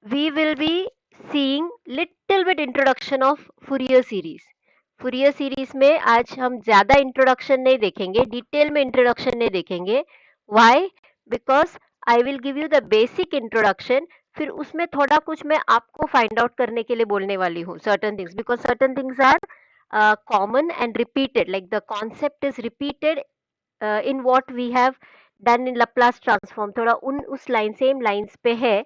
we will be seeing little bit introduction of Fourier series. Fourier series में आज हम ज़्यादा इंट्रोडक्शन नहीं देखेंगे, डिटेल में इंट्रोडक्शन नहीं देखेंगे. Why? Because I will give you the basic introduction. फिर उसमें थोड़ा कुछ मैं आपको फाइंड आउट करने के लिए बोलने वाली हूँ, certain things, because certain things are common and repeated, like the concept is repeated in what we have done in Laplace transform. थोड़ा उस लाइन सेम लाइंस पे है.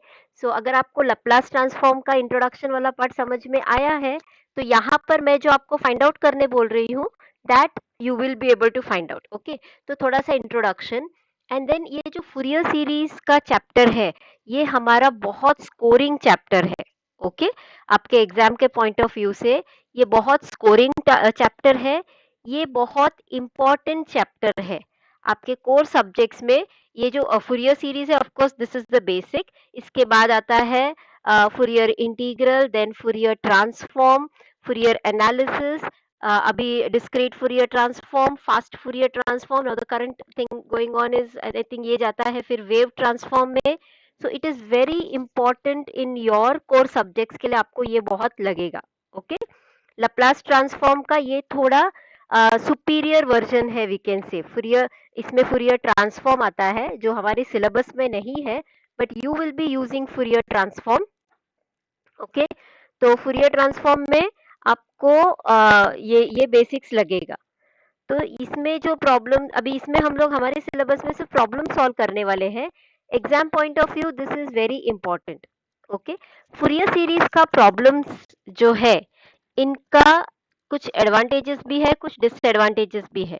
सो अगर आपको लैप्लास ट्रांसफॉर्म का इंट्रोडक्शन वाला पार्ट समझ में आया है तो यहाँ पर मैं जो आपको फाइंड आउट करने बोल रही हूँ that you will be able to find out. Okay, तो थोड़ा सा इंट्रोडक्शन एंड देन ये जो फूरियर सीरीज का चैप्टर है ये हमारा बहुत स्कोरिंग चैप्टर है. ओके आपके एग्जाम के पॉइंट ऑफ व्यू से ये बहुत स्कोरिंग चैप्टर है, ये बहुत इंपॉर्टेंट चैप्टर है आपके कोर सब्जेक्ट्स में. ये जो फूरियर सीरीज है of course this is the basic. इसके बाद आता है Fourier integral, then Fourier transform, Fourier analysis, अभी discrete Fourier transform, fast Fourier transform. Now the current thing going on is I think ये जाता है फिर वेव ट्रांसफॉर्म में. So it is very important in your core subjects के लिए, आपको ये बहुत लगेगा. ओके लैप्लास ट्रांसफॉर्म का ये थोड़ा सुपीरियर वर्जन है वी कैन से. फूरियर इसमें फूरियर ट्रांसफॉर्म आता है जो हमारे सिलेबस में नहीं है but you will be using Fourier transform. Okay तो फूरियर ट्रांसफॉर्म में आपको ये बेसिक्स लगेगा. तो इसमें जो प्रॉब्लम अभी इसमें हम लोग हमारे सिलेबस में सिर्फ प्रॉब्लम सॉल्व करने वाले हैं. Exam point of view this is very important. Okay Fourier series का प्रॉब्लम्स जो है इनका कुछ एडवांटेजेस भी है कुछ डिसएडवांटेजेस भी है.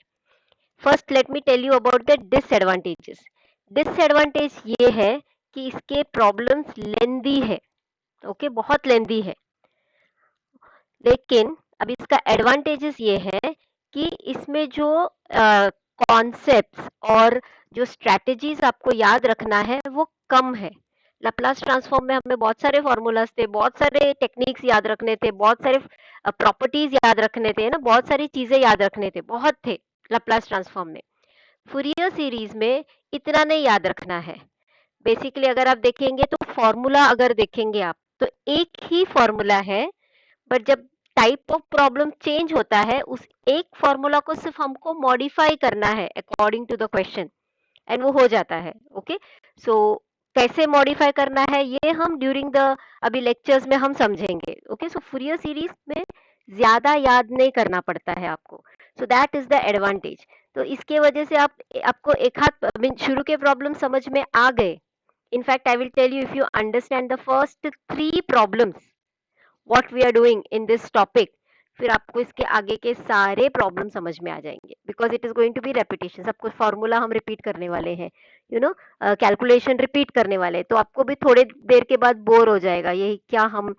First let me tell you about the disadvantages. Disadvantage ये है कि इसके प्रॉब्लम्स लेंदी है. ओके बहुत लेंदी है. लेकिन अब इसका एडवांटेजेस ये है कि इसमें जो कॉन्सेप्ट्स और जो स्ट्रैटेजीज आपको याद रखना है वो कम है. लैप्लास ट्रांसफॉर्म में हमें बहुत सारे फॉर्मूलाज थे, बहुत सारे टेक्निक्स याद रखने थे, बहुत सारे प्रॉपर्टीज याद रखने थे ना, बहुत सारी चीजें याद रखने थे, बहुत थे लैप्लास ट्रांसफॉर्म में. फूरियर सीरीज में इतना नहीं याद रखना है. बेसिकली अगर आप देखेंगे तो फॉर्मूला अगर देखेंगे आप तो एक ही फॉर्मूला है बट जब टाइप ऑफ प्रॉब्लम चेंज होता है उस एक फॉर्मूला को सिर्फ हमको मॉडिफाई करना है according to the question and वो हो जाता है. ओके सो कैसे मॉडिफाई करना है ये हम ड्यूरिंग द अभी लेक्चर्स में हम समझेंगे. ओके सो फूरियर सीरीज में ज्यादा याद नहीं करना पड़ता है आपको. सो दैट इज द एडवांटेज. तो इसके वजह से आपको एक हाथ शुरू के प्रॉब्लम समझ में आ गए. In fact I will tell you if you understand the first 3 problems what we are doing in this topic फिर आपको इसके आगे के सारे प्रॉब्लम समझ में आ जाएंगे because it is going to be repetition. सब कुछ फॉर्मूला हम रिपीट करने वाले हैं, यू नो कैलकुलेशन रिपीट करने वाले हैं. तो आपको भी थोड़ी देर के बाद बोर हो जाएगा यही क्या हम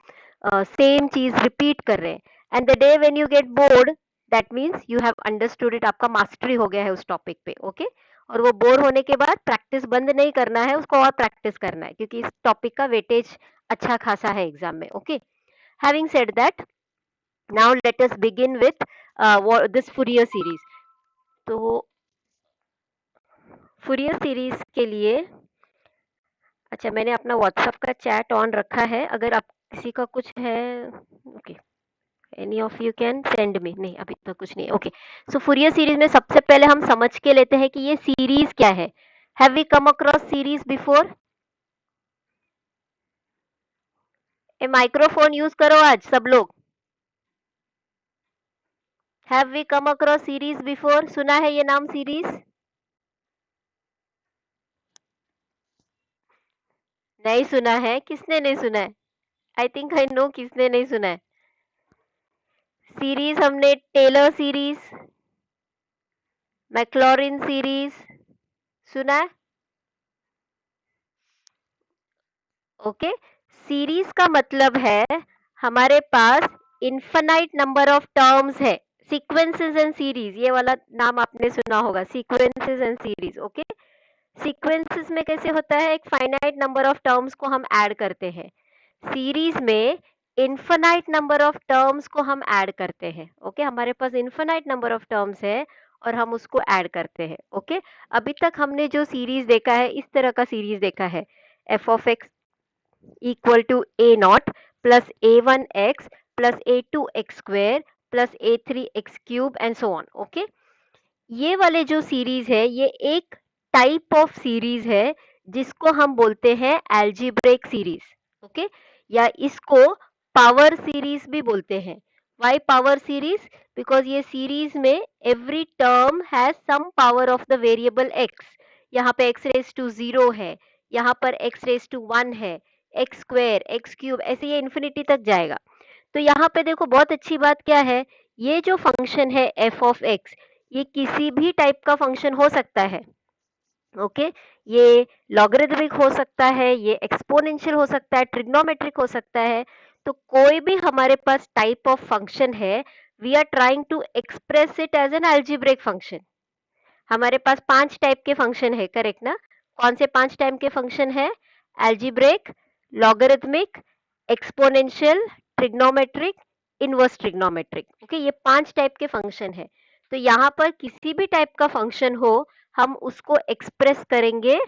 सेम चीज रिपीट कर रहे हैं. And the day when you get bored that means you have understood it, आपका मास्टरी हो गया है उस टॉपिक पे. ओके और वो बोर होने के बाद प्रैक्टिस बंद नहीं करना है, उसको और प्रैक्टिस करना है क्योंकि इस टॉपिक का वेटेज अच्छा खासा है एग्जाम में. Okay Having said that, now let us begin with this Fourier series. तो Fourier series के लिए अच्छा मैंने अपना WhatsApp का चैट ऑन रखा है, अगर आप किसी का कुछ है okay any of you can send me. नहीं अभी तो कुछ नहीं. ओके सो Fourier सीरीज में सबसे पहले हम समझ के लेते हैं कि ये सीरीज क्या है. Have we come across series before? ए माइक्रोफोन यूज करो आज सब लोग. Have we come across series before? सुना है ये नाम सीरीज? नहीं सुना है? किसने नहीं सुना है? आई थिंक आई नो किसने नहीं सुना है. सीरीज हमने टेलर सीरीज, मैक्लॉरिन सीरीज सुना है. ओके सीरीज का मतलब है हमारे पास इन्फिनाइट नंबर ऑफ टर्म्स है. सीक्वेंसेस एंड सीरीज ये वाला नाम आपने सुना होगा, sequences and series. Okay sequences में कैसे होता है एक फाइनाइट नंबर ऑफ टर्म्स को हम ऐड करते हैं. सीरीज में इन्फिनाइट नंबर ऑफ टर्म्स को हम ऐड करते हैं. ओके हमारे पास इन्फिनाइट नंबर ऑफ टर्म्स है और हम उसको ऐड करते हैं. अभी तक हमने जो सीरीज देखा है इस तरह का सीरीज देखा है. F of x equal to a naught plus a1x plus a2x square plus a3x cube and so on. Okay, ये वाले जो सीरीज है ये एक टाइप ऑफ सीरीज है जिसको हम बोलते हैं एल्जीब्रिक सीरीज। ओके, या इसको पावर सीरीज भी बोलते हैं। Why power series? बिकॉज ये सीरीज में every term has some power of the variable x। यहाँ पे x रेज टू 0 है, यहाँ पर x रेज टू 1 है, x स्क्वायर, x क्यूब, ऐसे ये इन्फिनिटी तक जाएगा। तो यहाँ पे देखो बहुत अच्छी बात क्या है, ये जो फंक्शन है f ऑफ x ये किसी भी टाइप का फंक्शन हो सकता है। ओके, ये लॉगरिथमिक हो सकता है, ये एक्सपोनेंशियल हो सकता है, ट्रिग्नोमेट्रिक हो सकता है। तो कोई भी हमारे पास टाइप ऑफ फंक्शन है, we are trying to express it as an algebraic function. हमारे पास 5 टाइप के फंक्शन है, करेक्ट ना? कौन से 5 टाइप के फंक्शन है? Algebraic, logarithmic, exponential, trigonometric, inverse trigonometric. Okay, ये 5 टाइप के फंक्शन है। तो यहाँ पर किसी भी टाइप का फंक्शन हो, हम उसको एक्सप्रेस करेंगे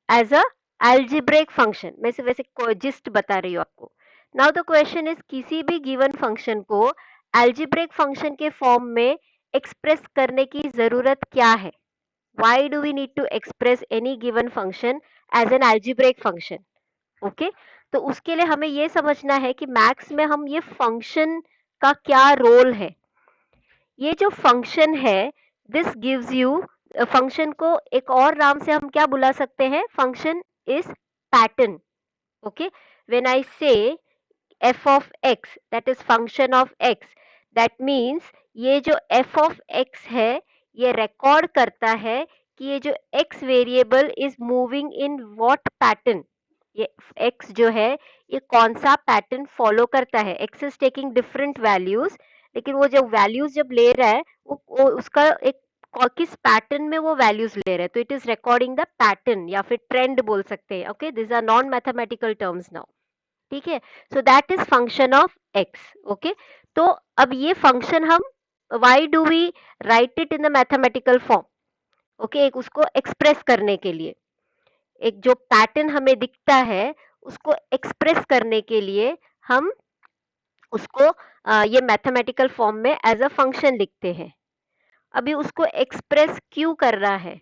एज अ एल्जिब्रिक फंक्शन। मैं से वैसे जिस्ट बता रही हूँ आपको। नाउ द क्वेश्चन इज, किसी भी गिवन फंक्शन को एल्जिब्रिक फंक्शन के फॉर्म में एक्सप्रेस करने की जरूरत क्या है? Why do we need to express any given function as an algebraic function? Okay, तो उसके लिए हमें ये समझना है कि मैथ्स में हम ये फंक्शन का क्या रोल है। ये जो फंक्शन है, दिस गिव्स यू, फंक्शन को एक और नाम से हम क्या बुला सकते हैं? Function is pattern. Okay, when I से f of x that is function of x, that means ये जो f of x है ये रिकॉर्ड करता है कि ये जो x variable is moving in what pattern. ये x जो है ये कौन सा पैटर्न फॉलो करता है। x is taking different values, लेकिन वो जो वैल्यूज जब ले रहा है वो उसका एक किस पैटर्न में वो वैल्यूज ले रहा है, तो it is recording the pattern या फिर ट्रेंड बोल सकते हैं। Okay, this are non mathematical terms now. ठीक है, so that is function of x। Okay, तो अब ये फंक्शन हम why do we write it in the mathematical form? Okay, एक उसको एक्सप्रेस करने के लिए, एक जो पैटर्न हमें दिखता है उसको एक्सप्रेस करने के लिए हम उसको ये मैथमेटिकल फॉर्म में एज अ फंक्शन लिखते हैं। अभी उसको एक्सप्रेस क्यों कर रहा है?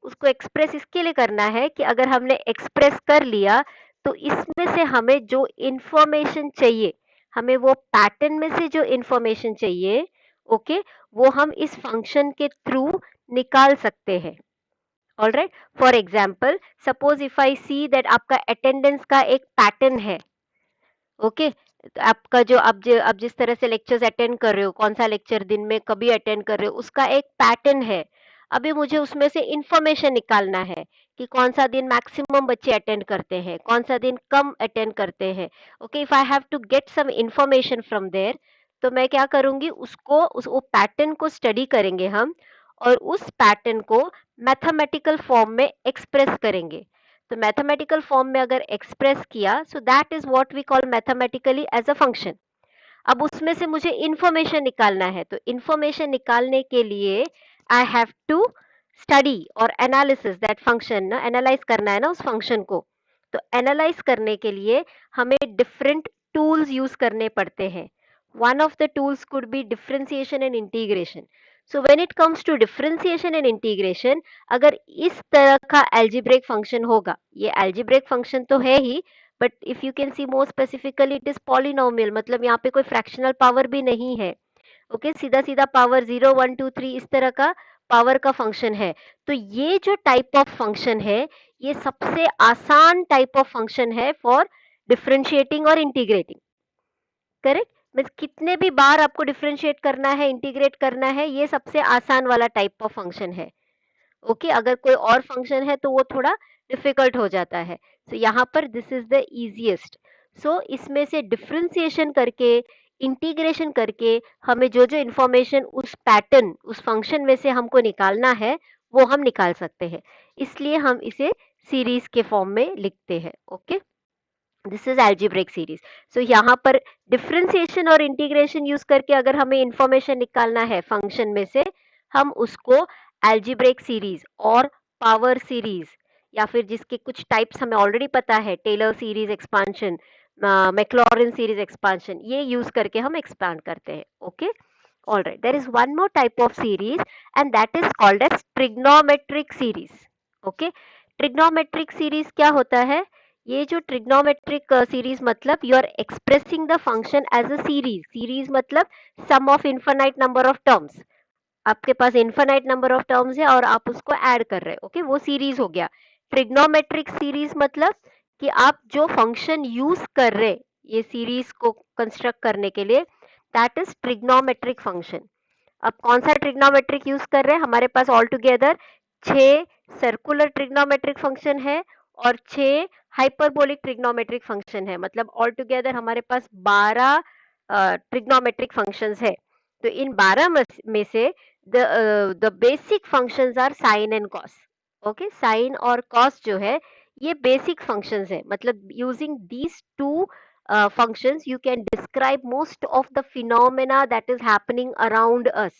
उसको एक्सप्रेस इसके लिए करना है कि अगर हमने एक्सप्रेस कर लिया तो इसमें से हमें जो इंफॉर्मेशन चाहिए, हमें वो पैटर्न में से जो इंफॉर्मेशन चाहिए, ओके, वो हम इस फंक्शन के थ्रू निकाल सकते हैं। Alright, for example suppose if I see that आपका अटेंडेंस का एक पैटर्न है। ओके, तो आपका जो आप जिस तरह से लेक्चर्स अटेंड कर रहे हो, कौन सा लेक्चर दिन में कभी अटेंड कर रहे हो, उसका एक पैटर्न है। अभी मुझे उसमें से इंफॉर्मेशन निकालना है कि कौन सा दिन मैक्सिमम बच्चे अटेंड करते हैं, कौन सा दिन कम अटेंड करते हैं। Okay, if I have to get some information from there, तो मैं क्या करूंगी, वो पैटर्न को स्टडी करेंगे हम, और उस पैटर्न को मैथमेटिकल फॉर्म में एक्सप्रेस करेंगे। तो मैथमेटिकल फॉर्म में अगर एक्सप्रेस किया, so that is what we call mathematically as a function. अब उसमें से मुझे इंफॉर्मेशन निकालना है, तो इंफॉर्मेशन निकालने के लिए आई हैव टू स्टडी और एनालिसिस दैट फंक्शन ना, एनालाइज करना है ना उस फंक्शन को। तो एनालाइज करने के लिए हमें डिफरेंट टूल्स यूज करने पड़ते हैं। One of the tools could be differentiation and integration. So when it comes to differentiation and integration, अगर इस तरह का एल्जिब्रिक फंक्शन होगा, ये एल्जिब्रिक फंक्शन तो है ही, but if you can see more specifically it is polynomial, मतलब यहाँ पे कोई फ्रैक्शनल पावर भी नहीं है। ओके, सीधा सीधा पावर 0 1 2 3 इस तरह का पावर का फंक्शन है। तो ये जो टाइप ऑफ फंक्शन है ये सबसे आसान टाइप ऑफ फंक्शन है फॉर डिफरेंशिएटिंग और इंटीग्रेटिंग। करेक्ट, मीन्स कितने भी बार आपको डिफरेंशिएट करना है, इंटीग्रेट करना है, ये सबसे आसान वाला टाइप ऑफ फंक्शन है। ओके, अगर कोई और फंक्शन है तो वो थोड़ा डिफिकल्ट हो जाता है। सो यहाँ पर दिस इज द इजीएस्ट। सो इसमें से डिफरेंशिएशन करके, इंटीग्रेशन करके हमें जो जो इंफॉर्मेशन उस पैटर्न, उस फंक्शन में से हमको निकालना है वो हम निकाल सकते हैं। इसलिए हम इसे सीरीज के फॉर्म में लिखते हैं। Okay, this is algebraic series. So यहाँ पर डिफरेंशिएशन और इंटीग्रेशन यूज करके अगर हमें इंफॉर्मेशन निकालना है फंक्शन में से, हम उसको एल्जिब्रिक सीरीज और पावर सीरीज या फिर जिसके कुछ टाइप्स हमें ऑलरेडी पता है, Taylor series expansion, Maclaurin series expansion, ये यूज करके हम एक्सपांड करते हैं. Okay, all right, there is one more type of series and that is called as trigonometric series. Okay, trigonometric series क्या होता है? ये जो trigonometric series मतलब you are expressing the function as a series. Series मतलब sum of infinite number of terms. आपके पास infinite number of terms है और आप उसको ऐड कर रहे हो. ओके, वो सीरीज हो गया. ट्रिग्नोमेट्रिक सीरीज मतलब कि आप जो फंक्शन यूज कर रहे ये सीरीज को कंस्ट्रक्ट करने के लिए, दैट इज ट्रिग्नोमेट्रिक फंक्शन. अब कौन सा ट्रिग्नोमेट्रिक यूज कर रहे हैं? हमारे पास all together 6 circular trigonometric function है और 6 हाइपरबोलिक ट्रिग्नोमेट्रिक फंक्शन है. मतलब ऑल टुगेदर हमारे पास 12 ट्रिग्नोमेट्रिक फंक्शंस है. तो इन 12 में से the basic functions are sin and cos. Okay, sine और कॉस जो है ये बेसिक फंक्शंस है. मतलब using these two functions you can describe most of the phenomena that is happening around us.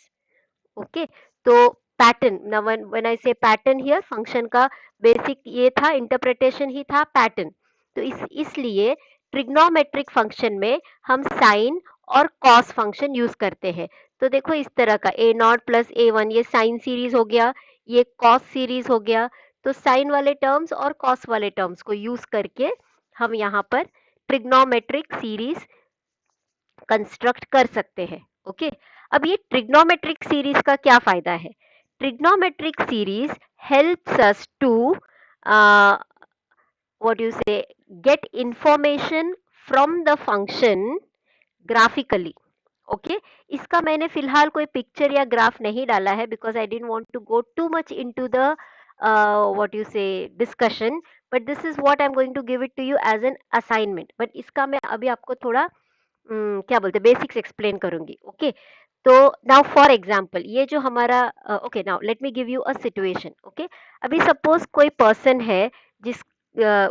Okay, तो pattern, now when I say pattern here, function का basic ये था, इंटरप्रिटेशन ही था पैटर्न. तो इसलिए ट्रिग्नोमेट्रिक फंक्शन में हम साइन और कॉस फंक्शन यूज करते हैं. तो देखो इस तरह का ए नॉट प्लस ए वन, ये साइन सीरीज हो गया, ये कॉस सीरीज हो गया. तो साइन वाले टर्म्स और कॉस वाले टर्म्स को यूज करके हम यहाँ पर ट्रिग्नोमेट्रिक सीरीज कंस्ट्रक्ट कर सकते हैं. ओके, अब ये ट्रिग्नोमेट्रिक सीरीज का क्या फायदा है? Trigonometric series helps us to what you say, get information from the function graphically. ओके, इसका मैंने फिलहाल कोई पिक्चर या ग्राफ नहीं डाला है because I didn't want to go too much into the what you say discussion, but this is what I am going to give it to you as an assignment. But इसका मैं अभी आपको थोड़ा क्या बोलते बेसिक्स एक्सप्लेन करूंगी. Okay, तो now for example ये जो हमारा okay, now let me give you a situation. Okay, अभी सपोज कोई पर्सन है जिस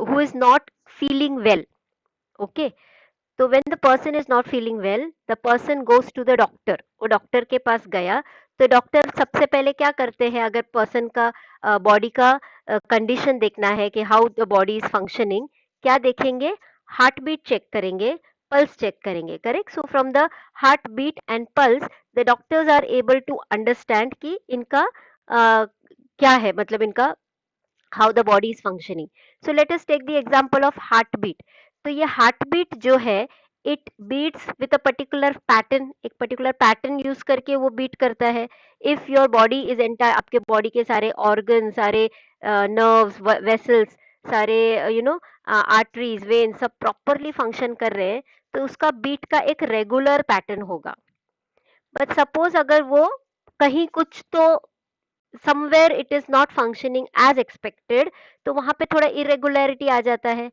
who is not feeling well. Okay, तो when the person is not feeling well, the person goes to the doctor. वो doctor के पास गया. तो डॉक्टर सबसे पहले क्या करते हैं, अगर पर्सन का बॉडी का कंडीशन देखना है कि how the body is functioning, क्या देखेंगे? हार्ट बीट चेक करेंगे, पल्स चेक करेंगे. Correct. So from the heart beat and pulse the doctors are able to understand कि इनका क्या है, मतलब इनका how the body is functioning. So let us take the example of heartbeat. तो ये heartbeat जो है it beats with a particular pattern, एक particular pattern use करके वो beat करता है. If your body is entire, आपके body के सारे organs, सारे nerves, vessels, सारे arteries, veins सब properly function कर रहे हैं, तो उसका beat का एक regular pattern होगा. But suppose अगर वो कहीं कुछ तो somewhere it is not functioning as expected, तो वहां पे थोड़ा इरेगुलरिटी आ जाता है.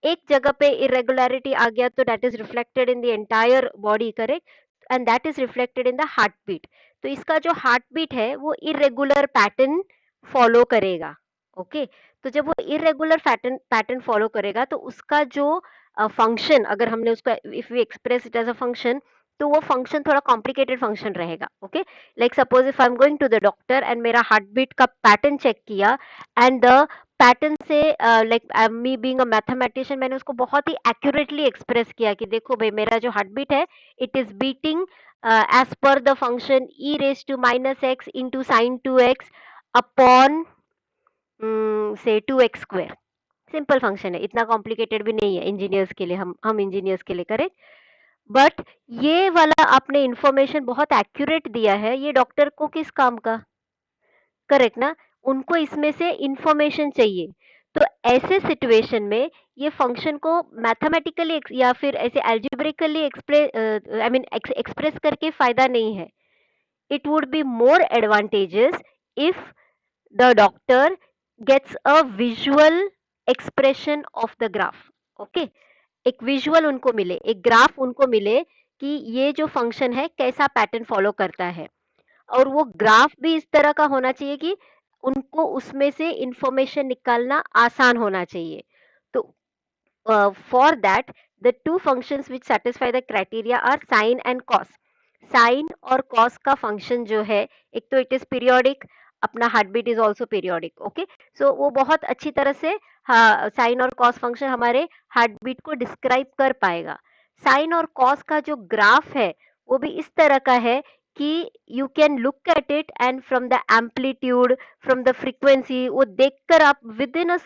एक जगह पे इरेगुलरिटी आ गया तो that is reflected in the entire body. Correct. And that is reflected in the heart beat. तो इसका जो हार्ट बीट है वो इरेगुलर पैटर्न फॉलो करेगा. ओके, तो जब वो इरेगुलर पैटर्न फॉलो करेगा तो उसका जो फंक्शन, अगर हमने उसका if we express it as a function, तो वो फंक्शन थोड़ा कॉम्प्लिकेटेड फंक्शन रहेगा. Okay, like suppose if I am going to the doctor and मेरा हार्ट बीट का पैटर्न चेक किया एंड द पैटर्न से like me being a mathematician मैंने उसको बहुत ही एक्यूरेटली एक्सप्रेस किया कि देखो भाई मेरा जो हार्ट बीट है it is beating as per the function e raised to minus x into sin 2x upon से 2x स्क्वायर. सिंपल फंक्शन है, इतना कॉम्प्लिकेटेड भी नहीं है इंजीनियर्स के लिए, हम इंजीनियर्स के लिए. करेक्ट. बट ये वाला आपने इंफॉर्मेशन बहुत एक्यूरेट दिया है, ये डॉक्टर को किस काम का? करेक्ट ना, उनको इसमें से इंफॉर्मेशन चाहिए. तो ऐसे सिचुएशन में ये फंक्शन को मैथमेटिकली या फिर ऐसे एल्जेब्रिकली एक्सप्रेस करके फायदा नहीं है. It would be more advantages if the doctor gets a visual expression of the graph. Okay, एक विजुअल उनको मिले, एक ग्राफ उनको मिले कि ये जो फंक्शन है कैसा पैटर्न फॉलो करता है. और वो ग्राफ भी इस तरह का होना चाहिए कि उनको उसमें से इंफॉर्मेशन निकालना आसान होना चाहिए. तो for that the two functions which satisfy the criteria are sine and cos. Sine और कॉस का फंक्शन जो है, एक तो इट इज पीरियोडिक, अपना heartbeat is also periodic, okay. So वो बहुत अच्छी तरह से हाँ साइन और कॉस फंक्शन हमारे हार्ट बीट को डिस्क्राइब कर पाएगा। साइन और कॉस का जो ग्राफ है वो भी इस तरह का है कि you can look at it and from the amplitude, from the frequency, वो देखकर आप within a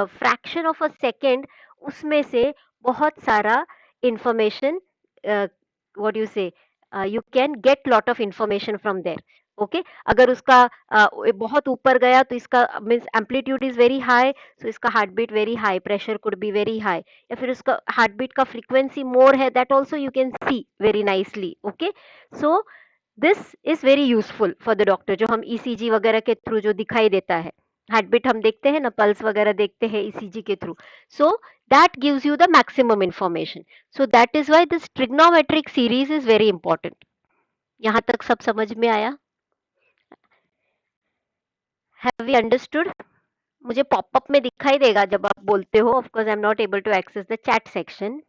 fraction of a second उसमें से बहुत सारा information, what you say, you can get lot of information from there, okay. अगर उसका बहुत ऊपर गया तो इसका means amplitude is very high, so इसका heartbeat very high, pressure could be very high, या फिर उसका हार्ट बीट का फ्रीक्वेंसी मोर है, that also you can C very nicely, okay. So this is very useful for the doctor, जो हम ECG वगैरह के थ्रू जो दिखाई देता है, हार्ट बीट हम देखते हैं ना, पल्स वगैरह देखते हैं ईसीजी के थ्रू, so that gives you the maximum information. So that is why this trigonometric series is very important. यहाँ तक सब समझ में आया? Have we understood? मुझे पॉपअप में दिखाई देगा जब आप बोलते हो, of course I am not able to access the chat section.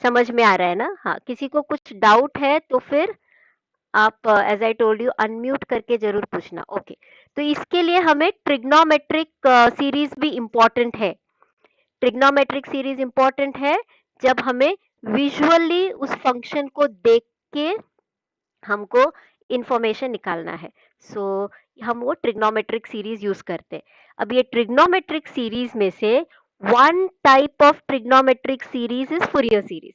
समझ में आ रहा है ना? हाँ, किसी को कुछ डाउट है तो फिर आप as I told you unmute करके जरूर पूछना, ओके। तो इसके लिए हमें ट्रिग्नोमेट्रिक सीरीज भी इंपॉर्टेंट है। ट्रिग्नोमेट्रिक सीरीज इंपॉर्टेंट है जब हमें विजुअली उस फंक्शन को देख के हमको इंफॉर्मेशन निकालना है, सो हम वो ट्रिग्नोमेट्रिक सीरीज यूज करते हैं। अब ये ट्रिग्नोमेट्रिक सीरीज में से one type of trigonometric series is Fourier series.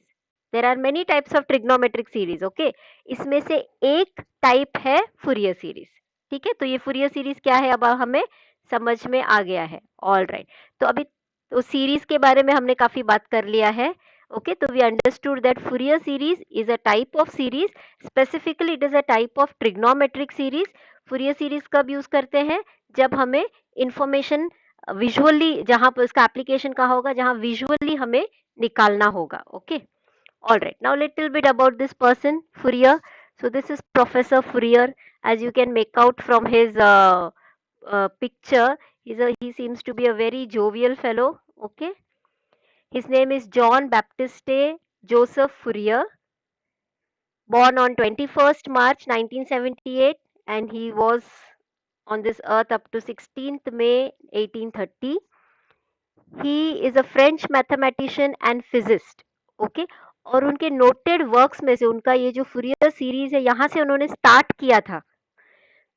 There are many types of trigonometric series, okay. इसमें से एक टाइप है फूरियर सीरीज, ठीक है। तो ये फूरियर सीरीज क्या है अब हमें समझ में आ गया है, ऑल राइट। तो अभी तो सीरीज के बारे में हमने काफी बात कर लिया है, okay। तो we understood that Fourier series is a type of series, specifically it is a type of trigonometric series। Fourier series कब यूज करते हैं? जब हमें इंफॉर्मेशन विजुअली, जहां पर इसका एप्लीकेशन कहाँ होगा, जहां विजुअली हमें निकालना होगा, okay. All right, now little bit about this person Fourier। So this is Professor Fourier, as you can make out from his picture। He seems to be a very jovial fellow, okay। his name is John Baptiste Joseph Fourier, born on 21st March 1978, and he was on this earth up to 16th May 1830। He is a French mathematician and physicist, okay। और उनके noted works में से उनका ये जो Fourier series है, यहाँ से उन्होंने स्टार्ट किया था।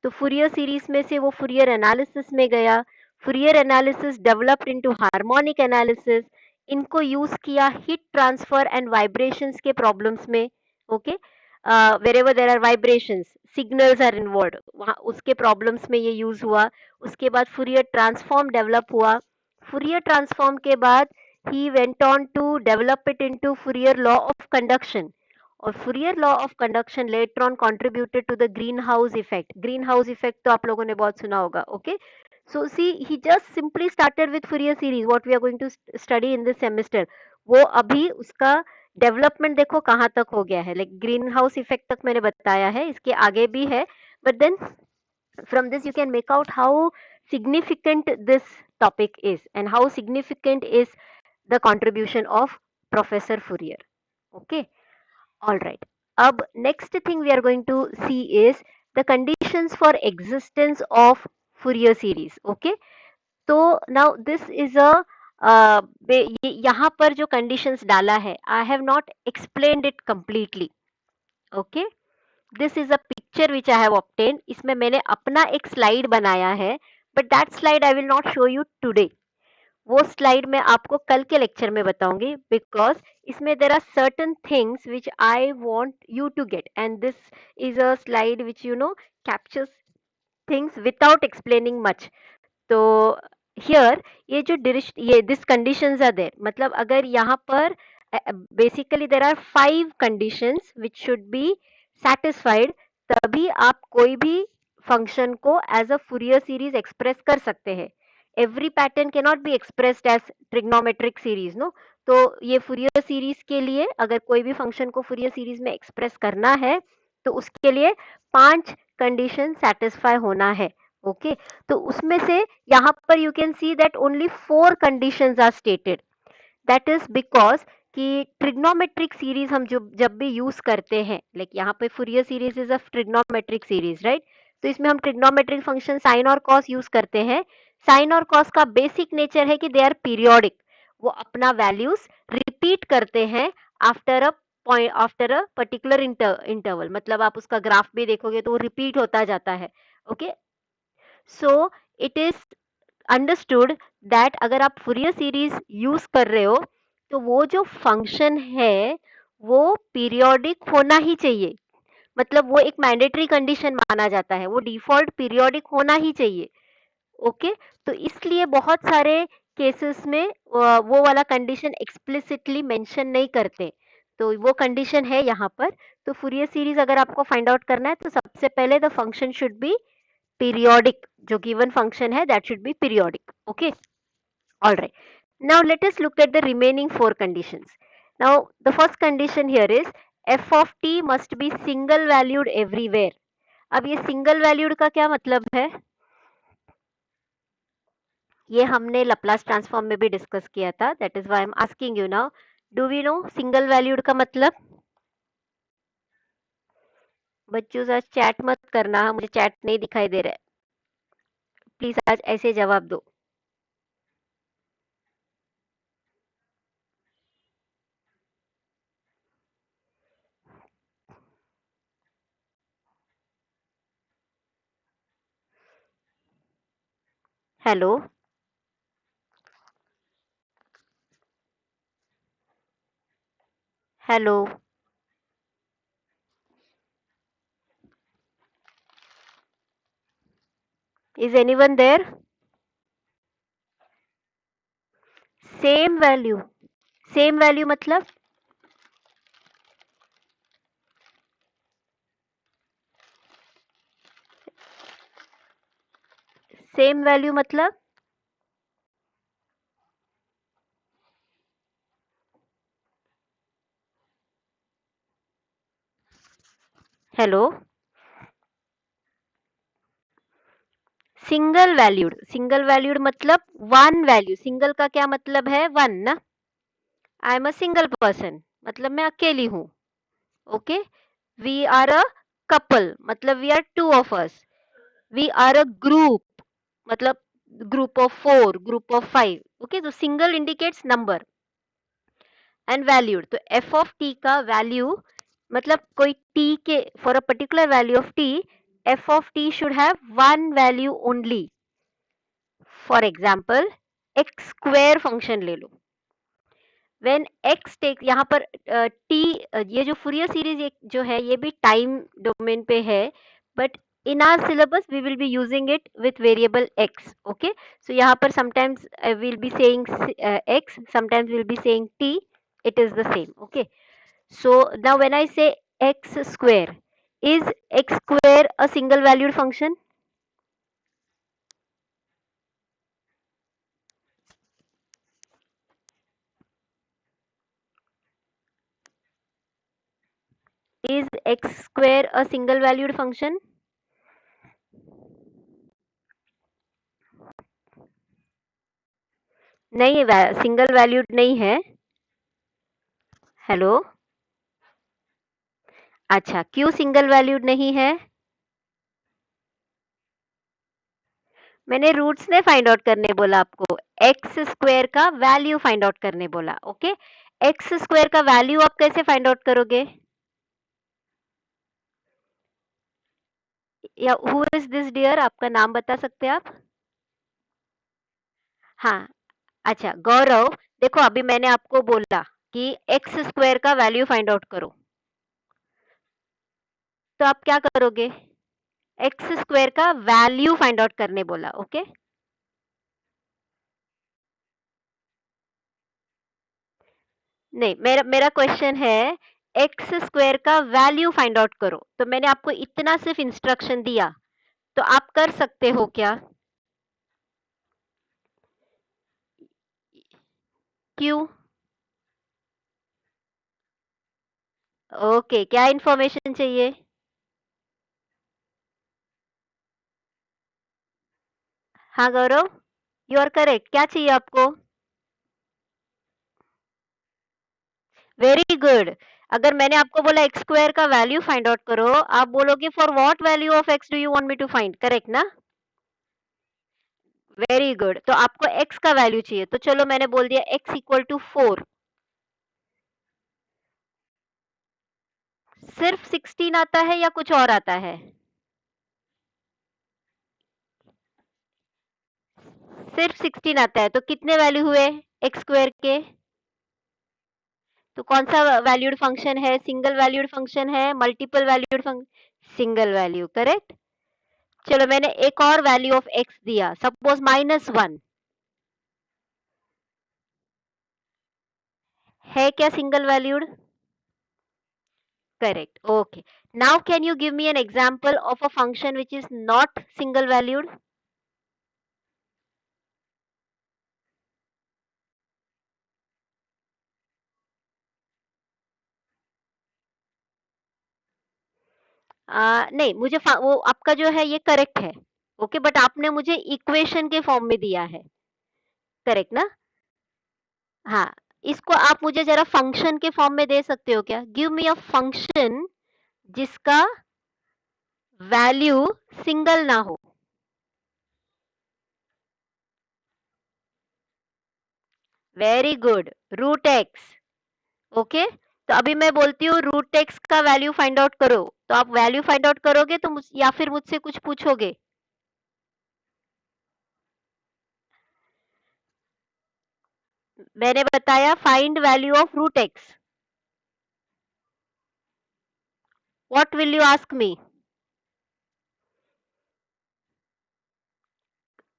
तो फुरियर सीरीज में से वो फुरियर एनालिसिस में गया, Fourier analysis developed into harmonic analysis, इनको यूज किया हीट ट्रांसफर एंड वाइब्रेशंस के प्रॉब्लम्स में, okay. Wherever there are vibrations, signals are involved, वहाँ उसके प्रॉब्लम्स में ये यूज हुआ। उसके बाद फुरियर ट्रांसफॉर्म डेवलप हुआ। फुरियर ट्रांसफॉर्म के बाद he went on to develop it into Fourier law of conduction, और Fourier law of conduction later on contributed to the greenhouse effect. Green house effect तो आप लोगों ने बहुत सुना होगा, okay. So C he just simply started with Fourier series, what we are going to study in this semester. वो अभी उसका डेवलपमेंट देखो कहाँ तक हो गया है, लाइक ग्रीन हाउस इफेक्ट तक मैंने बताया है, इसके आगे भी है, but then from this you can make out how significant this topic is and how significant is the contribution of Professor Fourier, okay। All right. Ab next thing we are going to see is the conditions for existence of Fourier series. Okay. So now this is a यहाँ पर जो conditions डाला है, I have not explained it completely. Okay. This is a picture which I have obtained. इसमें मैंने अपना एक slide बनाया है, but that slide I will not show you today. वो स्लाइड मैं आपको कल के लेक्चर में बताऊंगी, बिकॉज इसमें there are certain things which I want you to get, and this is a slide which you know captures things without explaining much. तो here ये जो ये दिस कंडीशंस आर देयर, मतलब अगर यहाँ पर basically there are 5 conditions which should be satisfied, तभी आप कोई भी फंक्शन को as a Fourier series express कर सकते हैं। every pattern cannot be expressed as trigonometric series, no। तो ये फूरियर सीरीज के लिए अगर कोई भी फंक्शन को फूरियर सीरीज में एक्सप्रेस करना है तो उसके लिए 5 कंडीशन सेटिस्फाई होना है, ओके। तो उसमें से यहाँ पर you can see that only 4 conditions are stated. That is because कि ट्रिग्नोमेट्रिक सीरीज हम जब भी यूज करते हैं, लाइक यहाँ पे Fourier series is a trigonometric series, right. तो इसमें हम ट्रिग्नोमेट्रिक फंक्शन साइन और कॉस यूज करते हैं। साइन और कॉस का बेसिक नेचर है कि दे आर पीरियोडिक, वो अपना वैल्यूज रिपीट करते हैं after a point, after a particular interval, मतलब आप उसका ग्राफ भी देखोगे तो वो रिपीट होता जाता है। Okay, so it is understood that अगर आप फूरियर सीरीज यूज कर रहे हो तो वो जो फंक्शन है वो पीरियोडिक होना ही चाहिए, मतलब वो एक मैंडेटरी कंडीशन माना जाता है, वो डिफॉल्ट पीरियोडिक होना ही चाहिए। ओके, तो इसलिए बहुत सारे केसेस में वो वाला कंडीशन एक्सप्लिसिटली मेंशन नहीं करते, तो वो कंडीशन है यहाँ पर। तो फूरियर सीरीज अगर आपको फाइंड आउट करना है तो सबसे पहले the function should be periodic, जो given function है that should be periodic. Okay, all right, now let us look at the remaining four conditions. Now the first condition here is f of t must be single valued everywhere. अब ये single valued का क्या मतलब है, ये हमने Laplace transform में भी डिस्कस किया था, that is why I am asking you now, do we know single valued का मतलब? बच्चों आज चैट मत करना, मुझे चैट नहीं दिखाई दे रहा है, प्लीज आज ऐसे जवाब दो। Hello, hello, is anyone there? Same value, same value मतलब सेम वैल्यू मतलब hello, single valued, single valued मतलब वन वैल्यू, सिंगल का क्या मतलब है, वन ना, I am a single person मतलब मैं अकेली हूँ। Okay, we are a couple मतलब we are two of us, we are a group मतलब group of four, group of five. Okay, तो single indicates number and valued, तो F of T का value मतलब कोई टी के, for a particular value of T, F of T should have one value only. For example x square function ले लो, when x take, यहाँ पर T, ये जो फूरियर सीरीज जो है ये भी टाइम डोमेन पे है, but in our syllabus we will be using it with variable x. Okay, so यहाँ पर sometimes we'll be saying x, sometimes we'll be saying t, it is the same. Okay, so now when I say x square, is x square a single valued function? Is x square a single valued function? नहीं, single valued नहीं है। Hello, अच्छा, क्यों single valued नहीं है? मैंने roots ने find out करने बोला आपको, एक्स स्क्वायर का वैल्यू फाइंड आउट करने बोला। ओके, एक्स स्क्वायर का वैल्यू आप कैसे फाइंड आउट करोगे, या हु इज दिस डियर, आपका नाम बता सकते हैं आप? हाँ, अच्छा गौरव, देखो अभी मैंने आपको बोला कि एक्स स्क्वायर का वैल्यू फाइंड आउट करो, तो आप क्या करोगे, एक्स स्क्वायर का वैल्यू फाइंड आउट करने बोला। ओके, नहीं, मेरा मेरा क्वेश्चन है एक्स स्क्वायर का वैल्यू फाइंड आउट करो, तो मैंने आपको इतना सिर्फ इंस्ट्रक्शन दिया, तो आप कर सकते हो क्या? क्यों? ओके, क्या इंफॉर्मेशन चाहिए? हाँ गौरव, यू आर करेक्ट, क्या चाहिए आपको? वेरी गुड, अगर मैंने आपको बोला एक्स स्क्वायर का वैल्यू फाइंड आउट करो, आप बोलोगे for what value of X do you want me to find, correct ना? Very good. तो आपको एक्स का वैल्यू चाहिए, तो चलो मैंने बोल दिया एक्स इक्वल टू 4। सिर्फ 16 आता है या कुछ और आता है? सिर्फ 16 आता है, तो कितने वैल्यू हुए एक्स स्क्वायर के? तो कौन सा वैल्यूड फंक्शन है? सिंगल वैल्यूड फंक्शन है, multiple valued function? Single value, correct. चलो मैंने एक और वैल्यू ऑफ एक्स दिया, सपोज -1, है क्या single valued? Correct, okay. Now can you give me an example of a function which is not single valued? नहीं, मुझे वो आपका जो है ये करेक्ट है, ओके, बट आपने मुझे इक्वेशन के फॉर्म में दिया है, करेक्ट ना? हाँ, इसको आप मुझे जरा फंक्शन के फॉर्म में दे सकते हो क्या? गिव मी अ फंक्शन जिसका वैल्यू सिंगल ना हो। Very good, root x. Okay, तो अभी मैं बोलती हूँ रूट एक्स का वैल्यू फाइंड आउट करो, तो आप वैल्यू फाइंड आउट करोगे तो या फिर मुझसे कुछ पूछोगे? मैंने बताया find value of root x. What will you ask me?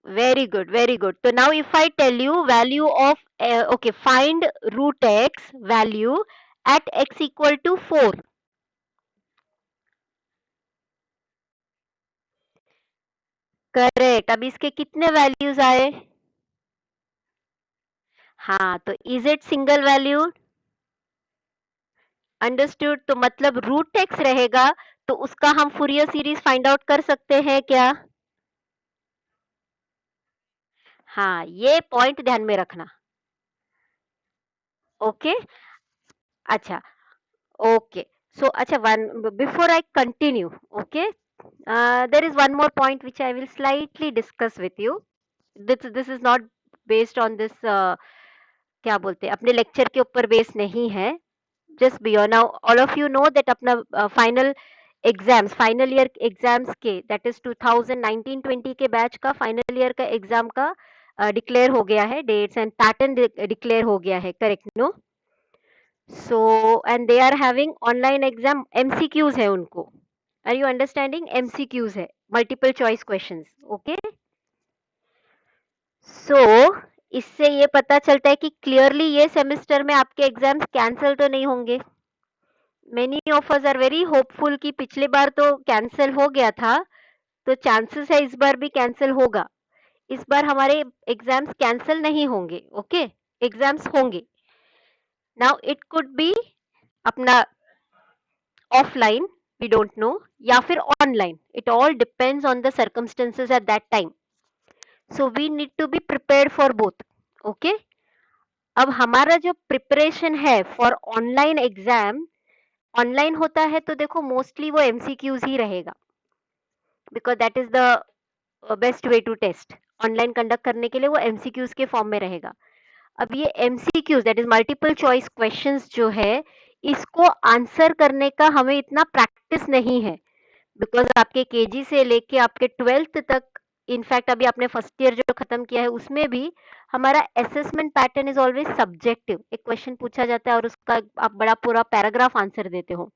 Very good, very good. So now if I tell you value of, okay, find root x value at x equal to 4. Correct, अब इसके कितने values आए? हाँ, तो is it single value? Understood. तो मतलब root x रहेगा, तो उसका हम फूरियर सीरीज फाइंड आउट कर सकते हैं क्या? हाँ, ये पॉइंट ध्यान में रखना। ओके, अच्छा, ओके। सो अच्छा, one before I continue, okay, there is one more point which I will slightly discuss with you. This is not based on this, क्या बोलते हैं, अपने लेक्चर के ऊपर बेस नहीं है। Just beyond, now all of you know that अपना final exams, final year exams के, दैट इज 2019-20 के बैच का फाइनल ईयर का एग्जाम का डिक्लेयर हो गया है, डेट्स एंड पैटर्न डिक्लेयर हो गया है, correct no? So and they are having online exam, MCQs है उनको। Are you understanding? एमसीक्यूज है, मल्टीपल चॉइस क्वेश्चंस, ओके। सो इससे ये पता चलता है कि क्लियरली ये सेमेस्टर में आपके एग्जाम्स कैंसिल तो नहीं होंगे। Many of us are very hopeful कि पिछली बार तो कैंसिल हो गया था, तो चांसेस है इस बार भी कैंसिल होगा। इस बार हमारे एग्जाम्स कैंसिल नहीं होंगे, ओके, एग्जाम्स होंगे। नाउ इट कुड बी अपना ऑफलाइन, वी डोंट नो, या फिर online, it all depends on the circumstances at that time. So we need to be prepared for both, okay. अब हमारा जो preparation है फॉर ऑनलाइन एग्जाम, ऑनलाइन होता है तो देखो मोस्टली वो एमसीक्यूज ही रहेगा, because that is the best way to test. Online conduct करने के लिए वो एमसीक्यूज के फॉर्म में रहेगा। अब ये MCQs, that is multiple choice questions जो है, इसको आंसर करने का हमें इतना प्रैक्टिस नहीं है, बिकॉज आपके केजी से लेके आपके 12th तक, इनफैक्ट अभी आपने फर्स्ट ईयर जो खत्म किया है उसमें भी हमारा assessment pattern is always subjective. एक क्वेश्चन पूछा जाता है और उसका आप बड़ा पूरा पैराग्राफ आंसर देते हो।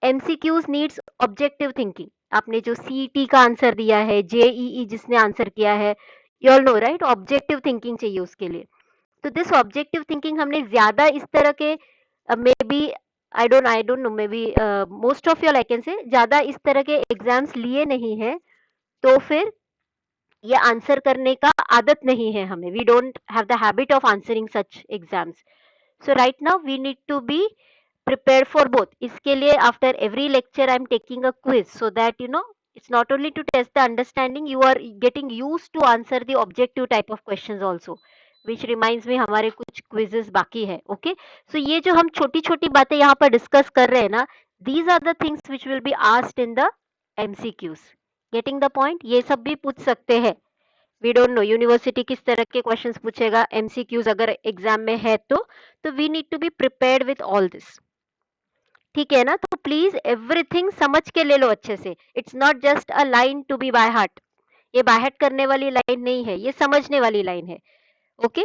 MCQs needs objective thinking. आपने जो सीईटी का आंसर दिया है, जेईई जिसने आंसर किया है, you all know right, objective thinking चाहिए उसके लिए। तो दिस ऑब्जेक्टिव थिंकिंग हमने ज्यादा इस तरह के, may be, I don't know, may be most of your, I can say, ज्यादा इस तरह के एग्जाम्स लिए नहीं है, तो फिर ये आंसर करने का आदत नहीं है हमें, we don't have the habit of answering such exams. So right now we need to be prepared for both. इसके लिए after every lecture I'm taking a quiz, so that you know it's not only to test the understanding, you are getting used to answer the objective type of questions also. Which reminds में हमारे कुछ quizzes बाकी है. Okay, सो ये जो हम छोटी छोटी बातें यहाँ पर डिस्कस कर रहे हैं ना, these are the things which will be asked in the MCQs. Getting the point? ये सब भी पूछ सकते हैं. वी डोंट नो यूनिवर्सिटी किस तरह के क्वेश्चंस पूछेगा, एमसीक्यूज अगर एग्जाम में है तो we need to be prepared with all this. ठीक है ना? तो प्लीज एवरीथिंग समझ के ले लो अच्छे से. It's not just a line to be by heart. ये बाय हार्ट करने वाली लाइन नहीं है, ये समझने वाली लाइन है. ओके,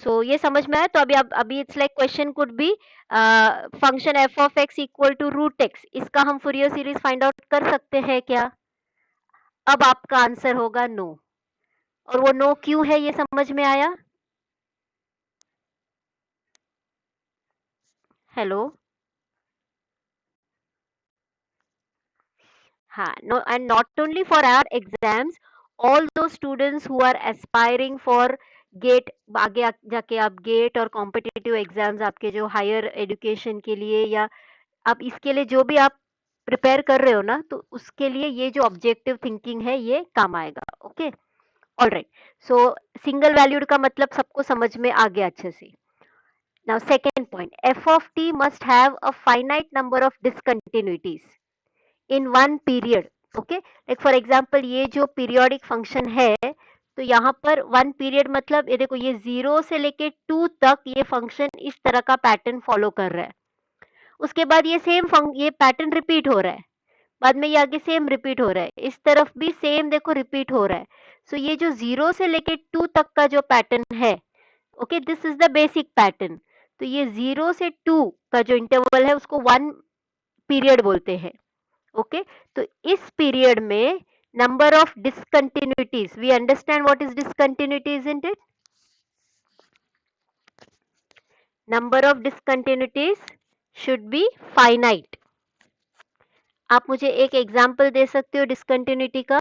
सो ये समझ में आया? तो अभी it's like question could be function f of x equal to root x, इसका हम फूरियर सीरीज फाइंड आउट कर सकते हैं क्या? अब आपका आंसर होगा नो. और वो नो क्यों है, ये समझ में आया? हेलो. हाँ, no, and not only for our exams, all those students who are aspiring for GATE, आगे जाके आप गेट और कॉम्पिटिटिव एग्जाम्स आपके जो हायर एजुकेशन के लिए या आप इसके लिए जो भी आप प्रिपेयर कर रहे हो ना, तो उसके लिए ये जो ऑब्जेक्टिव थिंकिंग है ये काम आएगा. Okay, all right. So single valued का मतलब सबको समझ में आ गया अच्छे से. Now second point, F of T must have a finite number of discontinuities in one period. Okay, like for example ये जो पीरियोडिक फंक्शन है, तो यहाँ पर वन पीरियड मतलब ये देखो, ये 0 से लेके 2 तक ये फंक्शन इस तरह का पैटर्न फॉलो कर रहा है. उसके बाद ये ये पैटर्न रिपीट हो रहा है. बाद में ये आगे सेम रिपीट हो रहा है, इस तरफ भी सेम देखो रिपीट हो रहा है. सो ये जो 0 से लेके 2 तक का जो पैटर्न है, okay, this is the basic pattern. तो ये 0 से 2 का जो इंटरवल है उसको वन पीरियड बोलते हैं. ओके, तो इस पीरियड में number of discontinuities, we understand what is discontinuity, isn't it? Number of discontinuities should be finite. आप मुझे एक एग्जांपल दे सकते हो डिसकंटिन्यूटी का?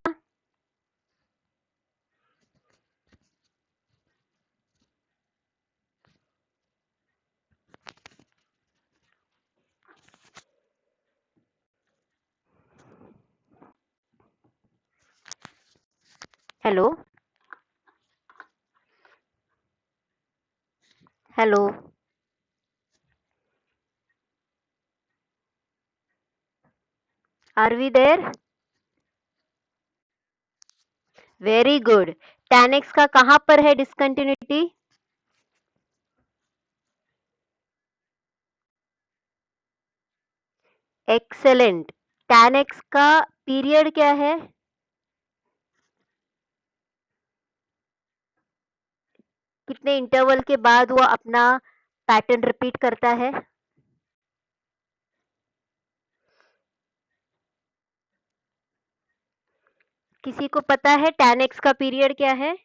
Hello. Hello. Are we there? Very good. tan x का कहां पर है डिसकंटिन्यूटी? एक्सेलेंट. tan x का पीरियड क्या है? कितने इंटरवल के बाद वो अपना पैटर्न रिपीट करता है? किसी को पता है tan x का पीरियड क्या है?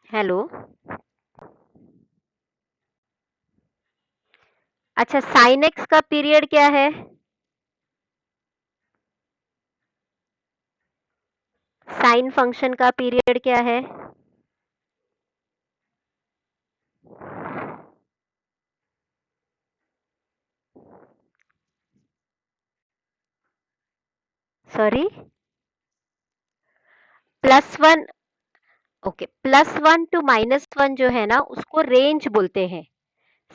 हेलो. अच्छा, sin x का पीरियड क्या है? साइन फंक्शन का पीरियड क्या है? सॉरी, +1. ओके, +1 टू -1 जो है ना उसको रेंज बोलते हैं.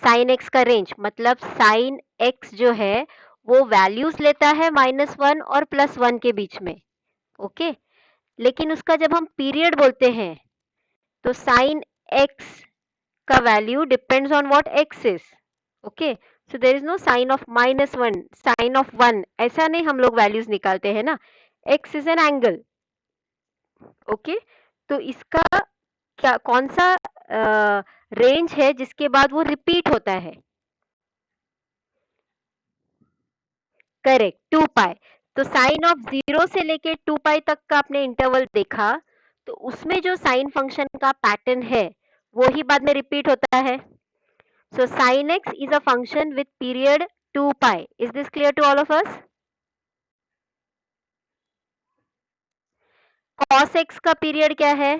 साइन एक्स का रेंज मतलब साइन एक्स जो है वो वैल्यूज लेता है -1 और +1 के बीच में. ओके, लेकिन उसका जब हम पीरियड बोलते हैं तो साइन एक्स का value depends on what x is. Okay, so there is no sine of -1, sine of 1, ऐसा नहीं हम लोग वैल्यूज निकालते हैं ना. X is an angle. Okay, तो इसका क्या कौन सा रेंज है जिसके बाद वो रिपीट होता है? करेक्ट, 2 पाई. तो साइन ऑफ 0 से लेके 2 पाई तक का आपने इंटरवल देखा, तो उसमें जो साइन फंक्शन का पैटर्न है वो ही बाद में रिपीट होता है. So sine x is a function with period 2 pi. Is this clear to all of us? Cos x का पीरियड क्या है?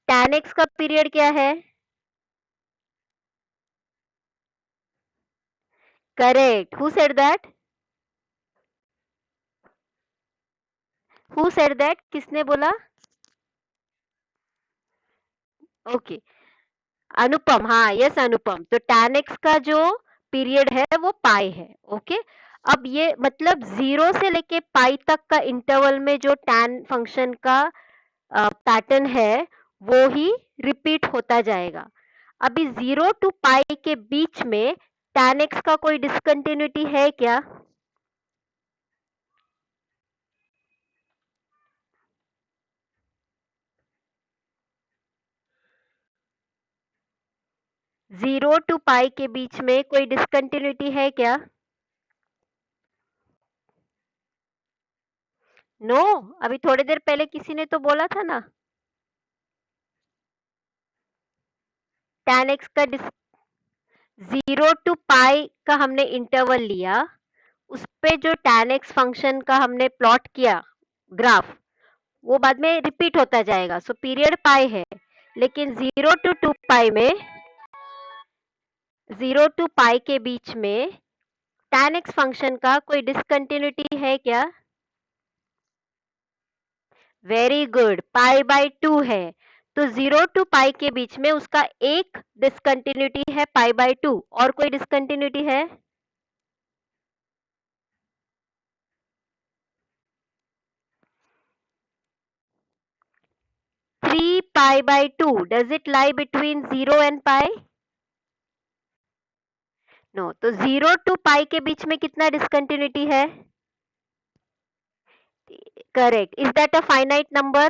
tan एक्स का पीरियड क्या है? Correct. Who said that? Who said that? किसने बोला? ओके, अनुपम. हाँ, यस अनुपम. तो tan x का जो पीरियड है वो पाई है. ओके, अब ये मतलब 0 से लेके पाई तक का इंटरवल में जो tan फंक्शन का पैटर्न है वो ही रिपीट होता जाएगा. अभी 0 टू पाई के बीच में tan x का कोई डिसकंटिन्यूटी है क्या? 0 टू पाई के बीच में कोई डिसकंटिन्यूटी है क्या? नो. अभी थोड़ी देर पहले किसी ने तो बोला था ना, tan x का 0 टू पाई का हमने इंटरवल लिया, उस पे जो tan x फंक्शन का हमने प्लॉट किया ग्राफ, वो बाद में रिपीट होता जाएगा. सो पीरियड पाई है, लेकिन 0 टू 2 पाई में 0 टू पाई के बीच में tan x फंक्शन का कोई डिसकंटिन्यूटी है क्या? Very good. पाई बाय 2 है, तो 0 टू पाई के बीच में उसका एक डिसकंटिन्यूटी है पाई बाय 2. और कोई डिसकंटिन्यूटी है? 3 pi by 2. Does it lie between 0 and pi? No. तो 0 to pi के बीच में कितना डिसकंटिन्यूटी है? Correct. Is that a finite number?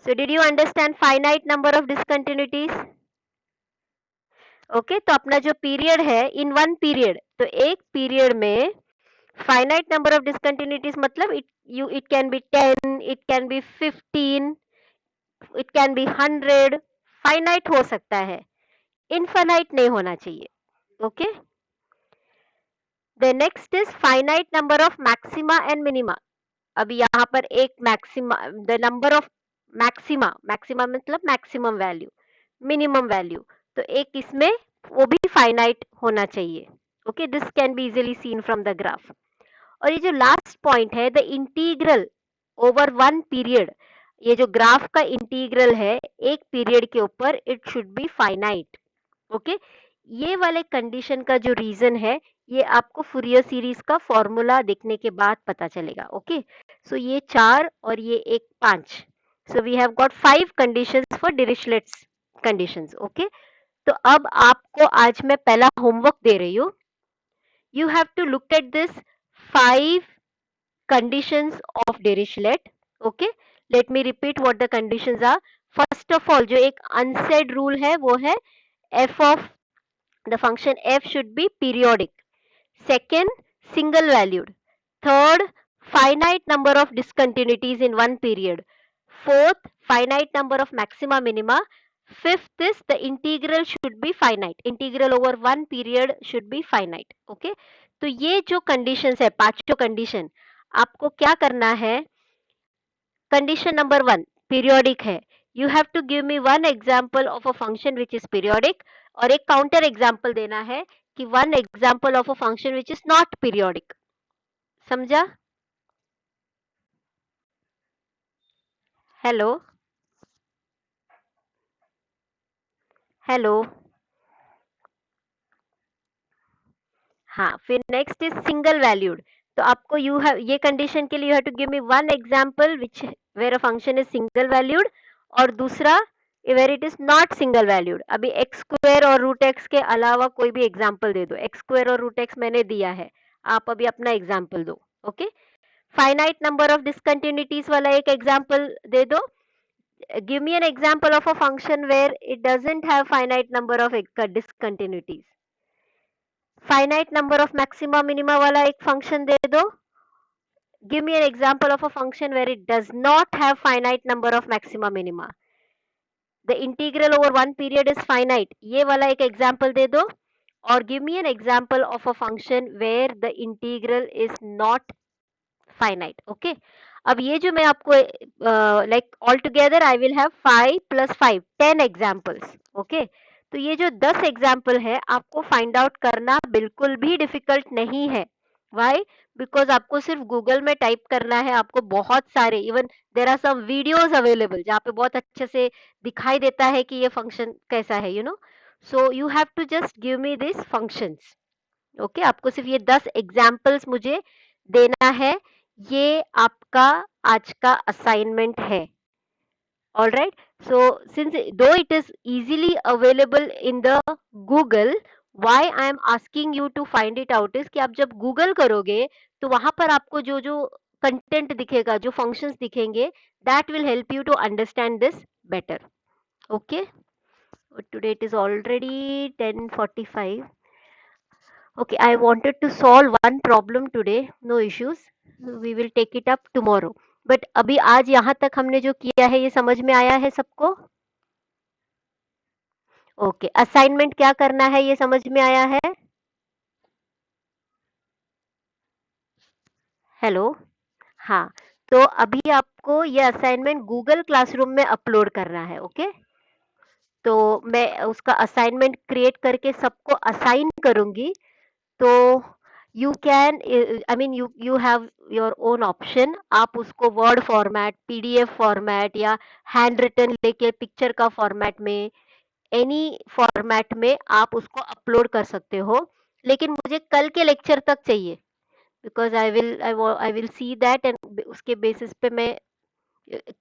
So did you understand finite number of discontinuities? Okay, तो अपना जो पीरियड है इन वन पीरियड, तो एक पीरियड में फाइनाइट नंबर ऑफ डिसकंटिन्यूटीज मतलब it can be 10, it can be 15, it can be 100. Finite हो सकता है, इनफाइनाइट नहीं होना चाहिए. Okay. The next is finite number of maxima and minima. अभी यहाँ पर एक maxima, the number of maxima, maxima मतलब मैक्सिमम वैल्यू, मिनिमम वैल्यू, तो एक इसमें वो भी फाइनाइट होना चाहिए. Okay, this can be easily seen from the graph. और ये जो लास्ट पॉइंट है, the integral over one period, ये जो ग्राफ का इंटीग्रल है एक पीरियड के ऊपर, it should be finite. Okay, ये वाले कंडीशन का जो रीजन है ये आपको फूरियर सीरीज का फॉर्मूला देखने के बाद पता चलेगा. ओके, सो ये 4 और ये एक 5. So we have got 5 conditions for Dirichlet's conditions. Okay, तो अब आपको आज मैं पहला होमवर्क दे रही हूँ. You have to look at this 5 conditions of Dirichlet. Okay, let me repeat what the conditions are. First of all, जो एक unsaid rule है वो है f of the function f should be periodic. Second, single valued. Third, finite number of discontinuities in one period. Fourth, finite number of maxima minima. Fifth is the integral should be finite. Integral over one period should be finite. Okay, तो ये जो conditions है, पांचों condition, आपको क्या करना है? Condition number 1 periodic है. You have to give me one example of a function which is periodic, और एक काउंटर एग्जांपल देना है कि one example of a function which is not periodic. समझा? Hello hello. हाँ, फिर नेक्स्ट इज सिंगल वैल्यूड. तो आपको यू हैव, ये कंडीशन के लिए you have to give me one example which where a function is single valued, और दूसरा where it is not single valued. अभी एक्स स्क्वायर और रूट एक्स के अलावा कोई भी एग्जांपल दे दो. एक्स स्क्वायर और रूट एक्स मैंने दिया है, आप अभी अपना एग्जांपल दो. Okay, finite number of discontinuities वाला एक एग्जांपल दे दो. Give me an example of a function where it doesn't have finite number of discontinuities. Finite number of maxima minima वाला एक फंक्शन दे दो. Give me an example of a function where it does not have finite number of maxima minima. The integral over one period is finite. ये वाला एक example दे दो. और give me an example of a function where the integral is not finite. Okay. अब ये जो मैं आपको like all together I will have 5 plus 5 10 examples. Okay. तो ये जो 10 एग्जाम्पल है आपको फाइंड आउट करना बिल्कुल भी डिफिकल्ट नहीं है। वाई? बिकॉज आपको सिर्फ गूगल में टाइप करना है, आपको बहुत सारे, even there are some videos available जहाँ पे बहुत अच्छे से दिखाई देता है कि ये फंक्शन कैसा है, you know. So you have to just give me this functions. Okay, आपको सिर्फ ये 10 एग्जाम्पल्स मुझे देना है। ये आपका आज का असाइनमेंट है। All right. So since though it is easily available in the Google, why I am asking you to find it out is कि आप जब Google करोगे तो वहां पर आपको जो जो कंटेंट दिखेगा, जो फंक्शंस दिखेंगे, that will help you to understand this better. Okay. Today it is already 10:45. Okay, I wanted to solve one problem today. No issues. We will take it up tomorrow. But अभी आज यहाँ तक हमने जो किया है ये समझ में आया है सबको? ओके, असाइनमेंट क्या करना है ये समझ में आया है? हेलो, हाँ। तो अभी आपको ये असाइनमेंट गूगल क्लासरूम में अपलोड करना है। ओके, तो मैं उसका असाइनमेंट क्रिएट करके सबको असाइन करूंगी। तो you can, I mean you have your on option. आप उसको वर्ड फॉर्मेट, पीडीएफ फॉर्मेट या हैंड रिटन लेके पिक्चर का फॉर्मेट में, एनी फॉर्मेट में आप उसको अपलोड कर सकते हो। लेकिन मुझे कल के लेक्चर तक चाहिए, because I will see that and उसके बेसिस पे मैं,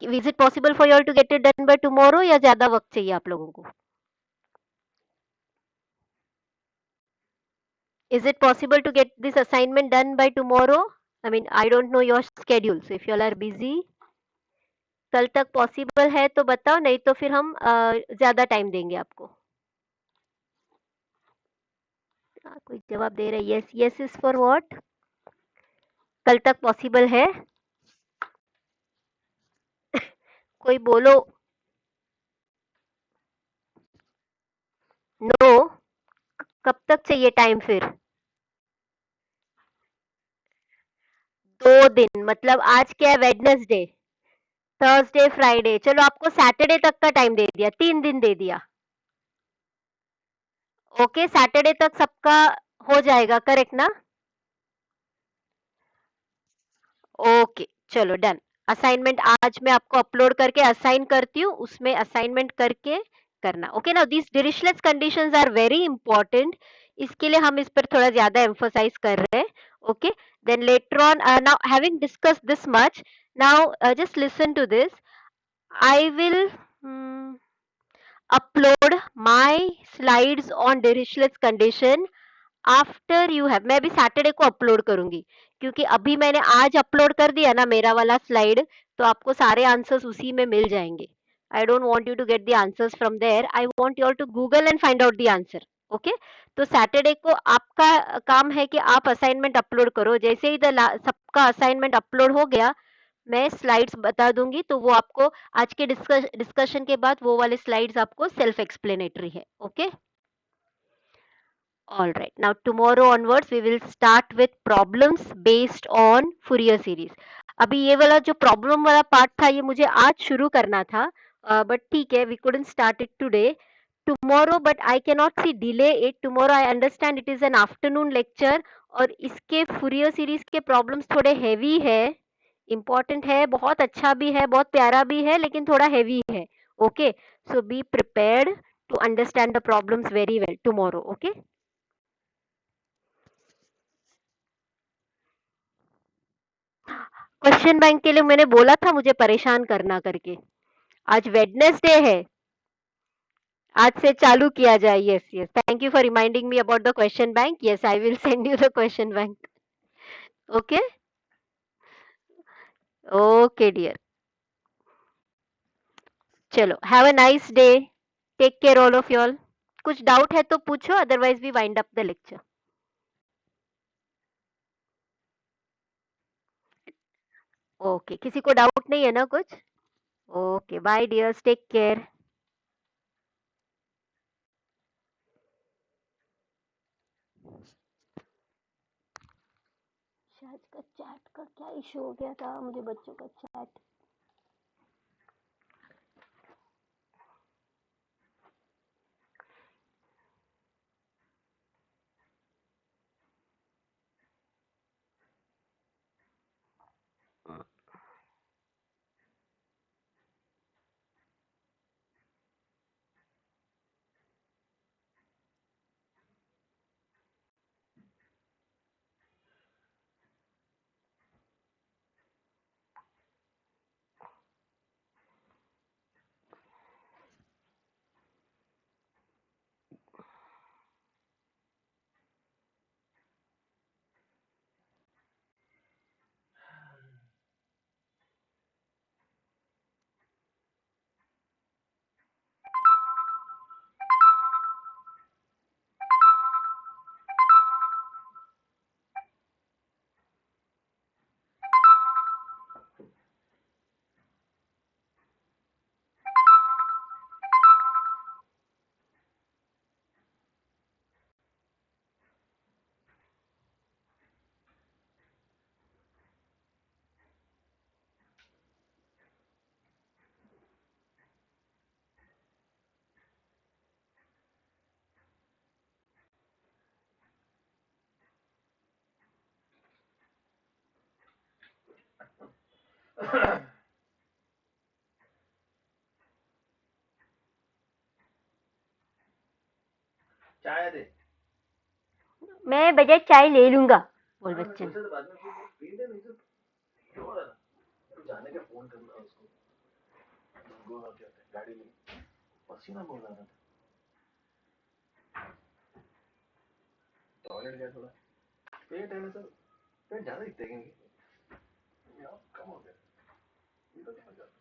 is it possible for you to get it done by tomorrow या ज्यादा वक्त चाहिए आप लोगों को? Is it possible to get this assignment done by tomorrow? I mean, I don't know your schedule, so if you all are busy, कल तक possible है तो बताओ, नहीं तो फिर हम ज्यादा टाइम देंगे आपको। कोई जवाब दे रहा है? Yes, yes is for what? कल तक पॉसिबल है? कोई बोलो। नो? कब तक चाहिए टाइम फिर? 2 दिन मतलब आज क्या है? वेडनेसडे, थर्सडे, फ्राइडे, चलो आपको सैटरडे तक का टाइम दे दिया, 3 दिन दे दिया। ओके, सैटरडे तक सबका हो जाएगा, करेक्ट ना? ओके, चलो डन। असाइनमेंट आज मैं आपको अपलोड करके असाइन करती हूँ, उसमें असाइनमेंट करके करना। Okay, now this Dirichlet conditions are very important, इसके लिए हम इस पर थोड़ा ज्यादा एम्फोसाइज कर रहे हैं। Okay, then later on, now having discuss this much, now just listen to this. I will upload my slides on Dirichlet's condition after you have, मैं भी सैटरडे को अपलोड करूंगी, क्योंकि अभी मैंने आज अपलोड कर दिया ना मेरा वाला स्लाइड, तो आपको सारे आंसर्स उसी में मिल जाएंगे। I don't want you to get the answers from there, I want you all to google and find out the answer. Okay, तो सैटरडे को आपका काम है कि आप असाइनमेंट अपलोड करो। जैसे ही सबका असाइनमेंट अपलोड हो गया, मैं स्लाइड्स बता दूंगी, तो वो आपको आज के डिस्कशन के बाद वो वाले स्लाइड्स आपको सेल्फ एक्सप्लेनेटरी है। Okay, all right, now tomorrow onwards we will start with problems based on Fourier series. अभी ये वाला जो प्रॉब्लम वाला पार्ट था ये मुझे आज शुरू करना था, बट ठीक है, we couldn't start it today. Tomorrow, but I cannot see delay it. Tomorrow I understand it is an afternoon lecture, और इसके Fourier series के प्रॉब्लम्स थोड़े हैवी है, इम्पोर्टेंट है, बहुत अच्छा भी है, बहुत प्यारा भी है, लेकिन थोड़ा हैवी है। Okay, so be prepared to understand the problems very well tomorrow. Okay, question bank के लिए मैंने बोला था मुझे परेशान करना करके। आज वेडनेसडे है, आज से चालू किया जाए। Yes yes, thank you for reminding me about the question bank. Yes, I will send you the question bank. Okay, okay dear, चलो have a nice day, take care all of you all. कुछ doubt है तो पूछो, otherwise we wind up the lecture. Okay, किसी को doubt नहीं है ना कुछ? Okay, bye dears, take care. शायद का चैट का क्या इशू हो गया था, मुझे बच्चों का चैट चाय दे। मैं बजाय चाय ले लूंगा, बोल हाँ, बच्चन। तो बाद में पी दे, नहीं तो क्यों हो रहा था? तू जाने के फोन करना उसको। गोवा क्या होता है, गाड़ी में पसीना बहुत आ रहा था, टॉयलेट गया थोड़ा, पेट है सर, पेट ज्यादा दिखते हैं यार, कम हो गया, ये तो समझ आता।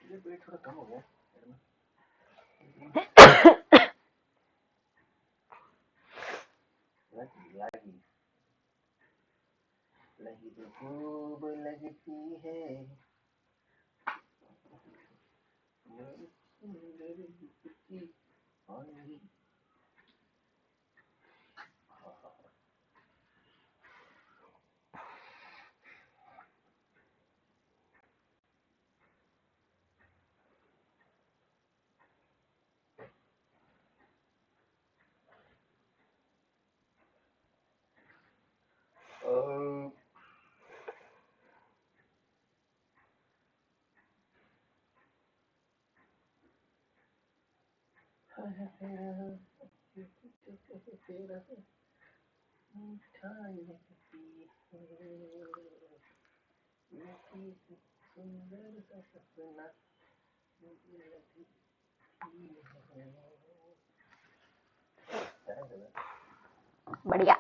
ये पेट थोड़ा कम हो गया लगी लगी तो खूब लगती है मेरी सुंदर दिखती होंगी। मिठाई लगती है मीठी सी सुंदर सा सपना मुझे लगती है। बढ़िया।